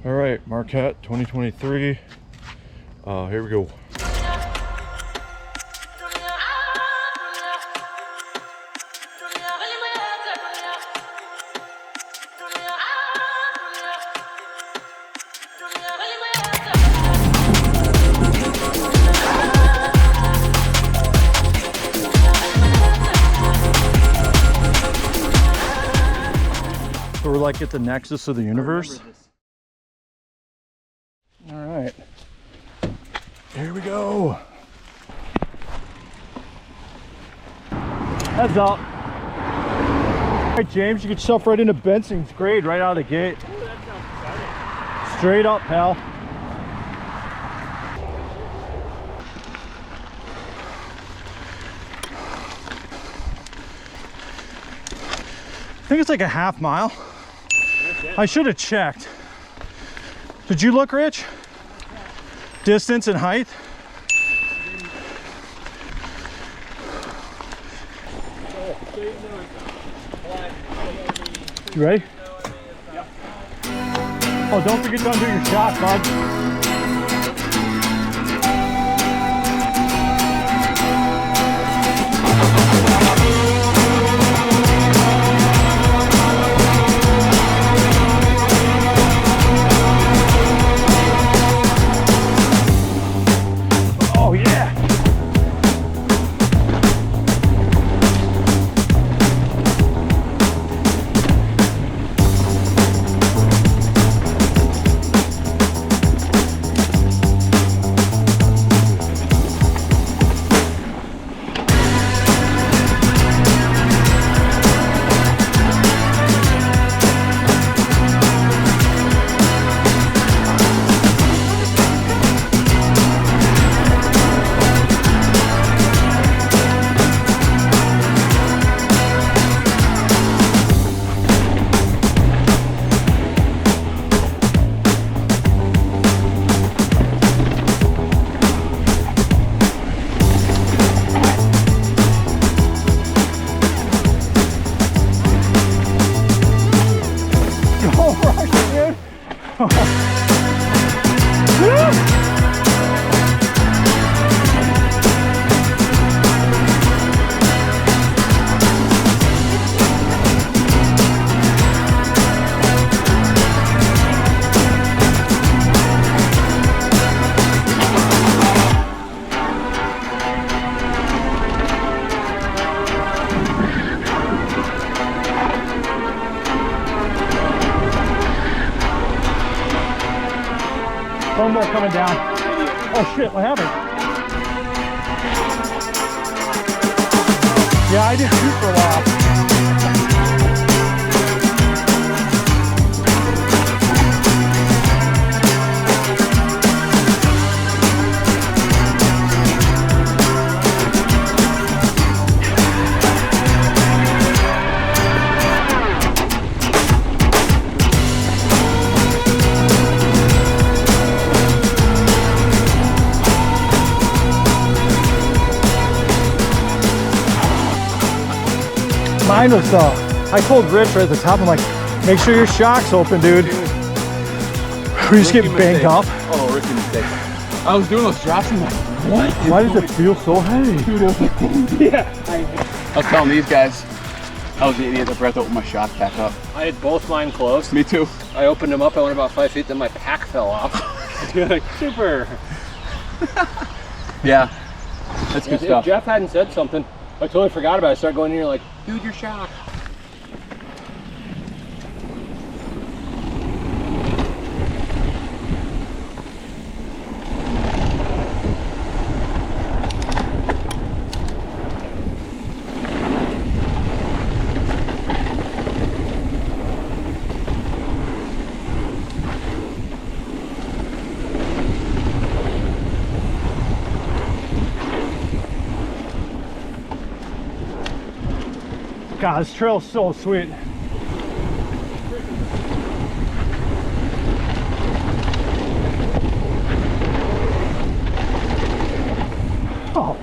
All right, Marquette 2023. Here we go. So we're like at the nexus of the universe. All right, here we go. Heads up. All right, James, you get yourself right into Bensons Grade right out of the gate. Ooh, that sounds exciting. Straight up, pal. I think it's like a half mile. I should have checked. Did you look, Rich? Distance and height? You ready? Yep. Oh, don't forget to undo your shot, bud. One more coming down. Oh shit, what happened? Yeah, I did shoot for a while. Mine was, I told Rich right at the top, I'm like, make sure your shock's open, dude. Were you just getting banged up? Oh, rookie mistake. I was doing those drops and I'm like, what? Why does it feel so heavy? Dude, I was like, yeah. I was telling these guys, I was the idiot that breath opened my shock back up. I had both mine closed. Me too. I opened them up, I went about 5 feet, then my pack fell off. Like, super. Yeah, that's good If stuff. Jeff hadn't said something, I totally forgot about it. I started going in here like, dude, you're shocked. God, this trail's so sweet. Oh.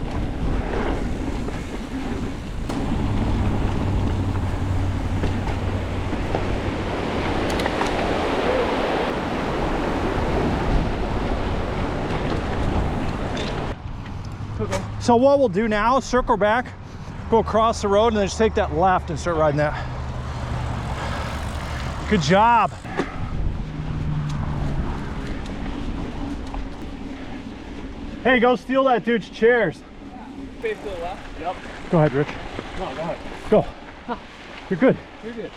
So what we'll do now is circle back, go across the road, and then just take that left and start riding that. Good job. Hey, go steal that dude's chairs. Face to the left. Yep. Go ahead, Rich. No, go ahead. Go. You're good. You're good.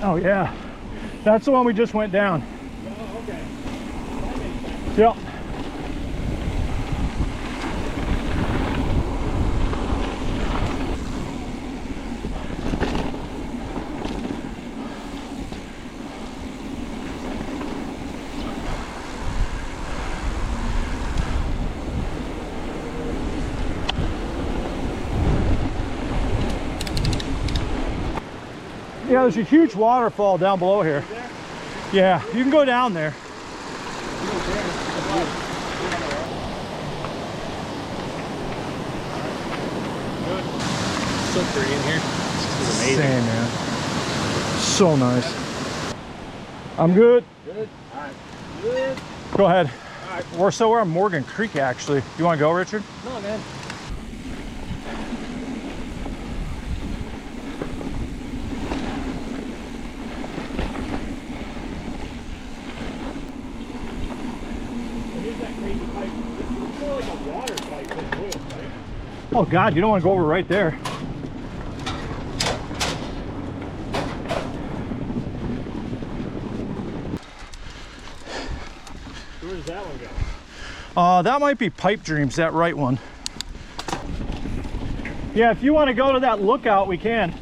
Oh yeah, that's the one we just went down. Oh, okay. Yep. Yeah, there's a huge waterfall down below here. Yeah, you can go down there. So pretty in here. This is amazing. Same, man. So nice. I'm good. Good. All right. Good. Go ahead. All right. We're on Morgan Creek, actually. You want to go, Richard? No, man. Oh God, you don't want to go over right there. Where does that one go? That might be Pipe Dreams, that right one. Yeah, if you want to go to that lookout, we can.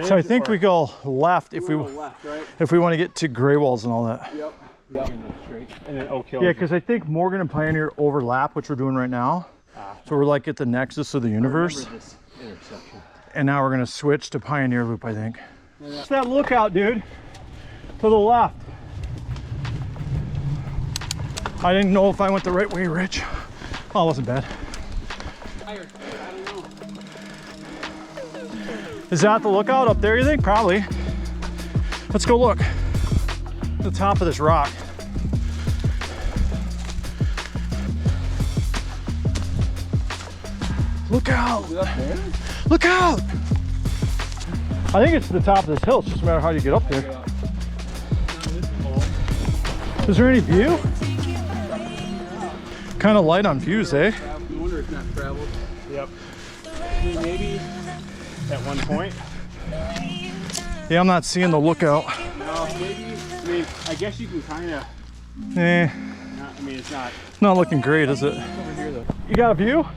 So I think we go left if we left, right? if we want to get to Greywalls and all that. Yep. Yep. Straight. And then Oak Hill. Yeah, because I think Morgan and Pioneer overlap, which we're doing right now. So we're like at the nexus of the universe. This intersection. And now we're gonna switch to Pioneer Loop, I think. It's that lookout, dude. To the left. I didn't know if I went the right way, Rich. Oh, it wasn't bad. Is that the lookout up there, you think? Probably. Let's go look. The top of this rock. Look out! Look out! I think it's the top of this hill. It's just a matter of how you get up there. Is there any view? Kind of light on views, eh? I wonder if not traveled. Yep. I mean, maybe at one point. Yeah, I'm not seeing the lookout. No, maybe. I mean, I guess you can kind of. Eh, I mean, it's not. not looking great, is it? Over here, though. You got a view?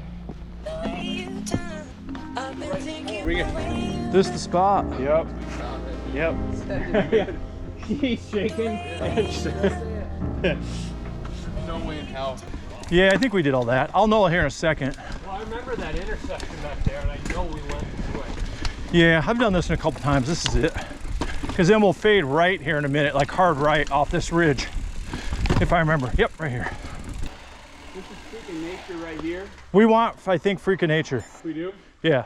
Bring it. This is the spot. Yep. Yep. He's shaking. No way in hell. Yeah, I think we did all that. I'll know here in a second. Well, I remember that intersection back there, and I know we went through it. Yeah, I've done this a couple times. This is it. Because then we'll fade right here in a minute, like hard right off this ridge. If I remember. Yep, right here. This is freaking nature right here. We want, I think, freaking nature. We do? Yeah.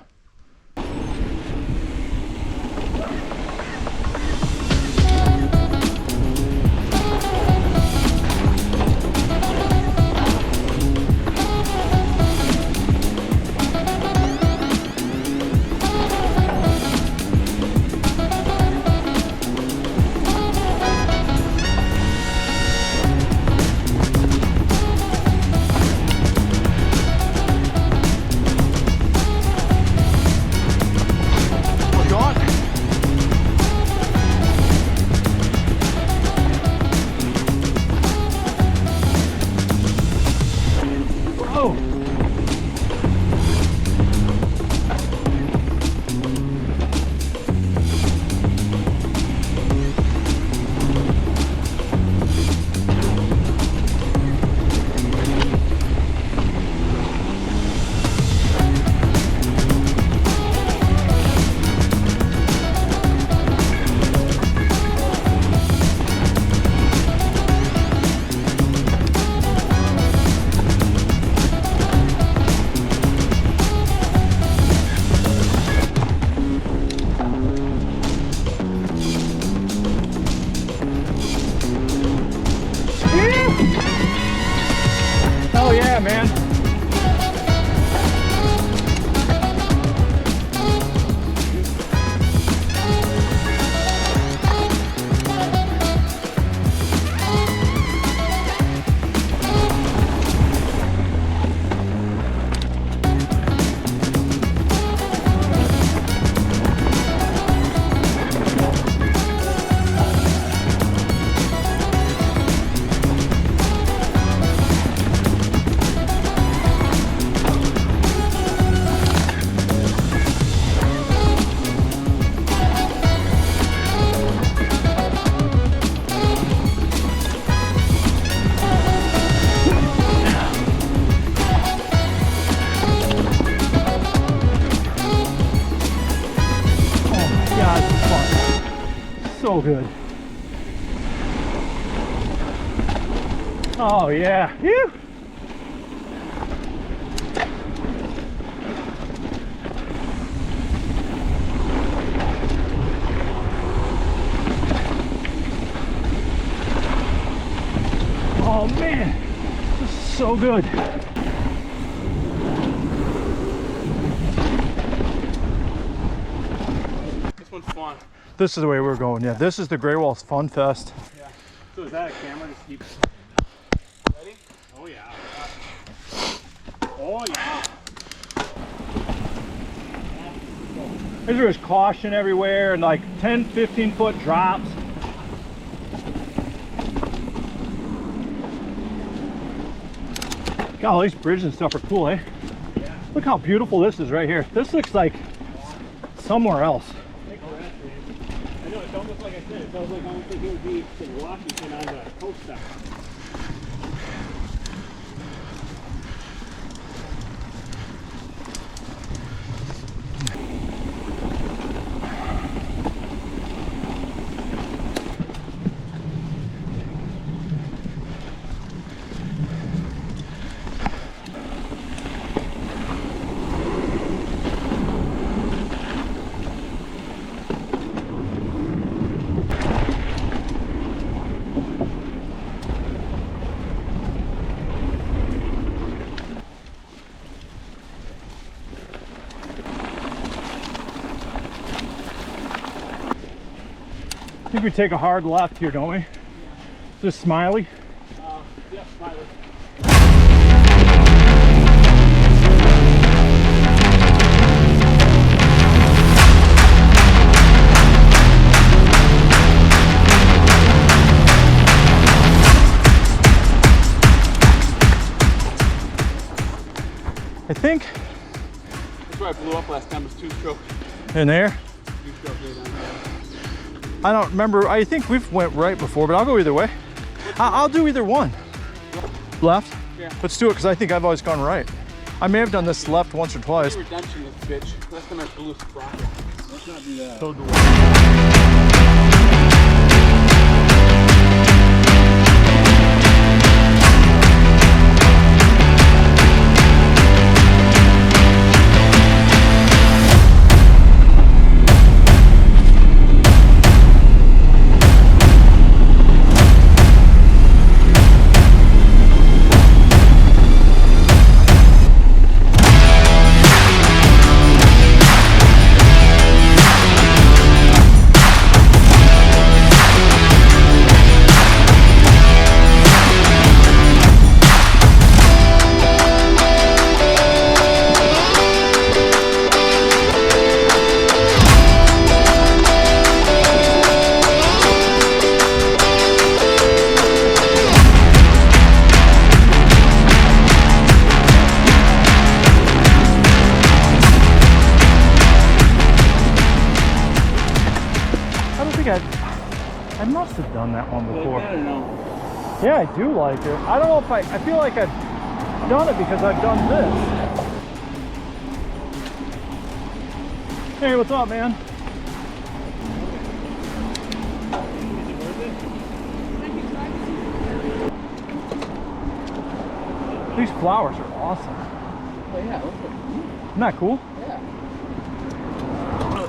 good. Oh yeah. Phew. Oh man, this is so good. This one's fun. This is the way we're going. Yeah, this is the Greywalls Fun Fest. Yeah. So is that a camera? Just keep. Ready? Oh yeah. Oh yeah. There's caution everywhere and like 10, 15 foot drops. God, all these bridges and stuff are cool, eh? Yeah. Look how beautiful this is right here. This looks like somewhere else. I know, it don't look like I said. It does look almost like it would be in Washington on the coast stuff. I think we take a hard left here, don't we? Is this Smiley? Yeah, Smiley. I think That's where I blew up last time, was two-stroke. in there. Two-stroke way down there. I don't remember. I think we've went right before, but I'll go either way. I'll do either one. Left? Yeah. Let's do it, because I think I've always gone right. I may have done this left once or twice. Redemption, this bitch. Last time I blew a sprocket. Let's not do that. So do I. I must have done that one before. I don't know. Yeah, I do like it. I don't know if I feel like I've done it because I've done this. Hey, what's up, man? These flowers are awesome. Oh yeah, look at Isn't that cool? yeah.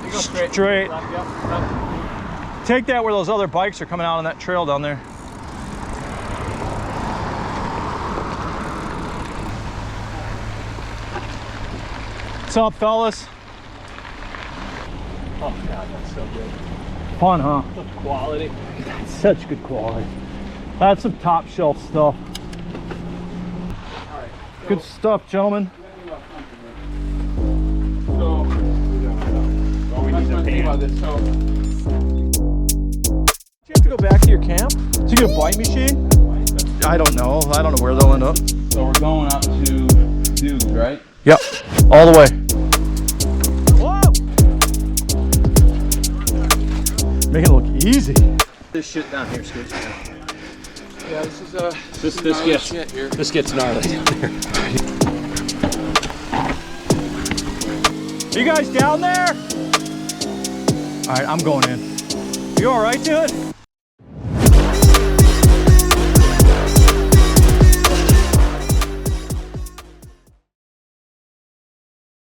You go straight. Straight. Left, yep. Take that where those other bikes are coming out on that trail down there. What's up, fellas? Oh god, that's so good. Fun, huh? Such quality. That's such good quality. That's some top shelf stuff. Alright. Good stuff, gentlemen. So, Oh, we need that's to one thing pan. about this. So, Do you have to go back to your camp to get a bite machine? I don't know. I don't know where they'll end up. so we're going up to Dudes, right? Yep, all the way. Whoa! Make it look easy. This shit down here, Scoots. Yeah, this is This gets gnarly. You guys down there? All right, I'm going in. You all right, dude?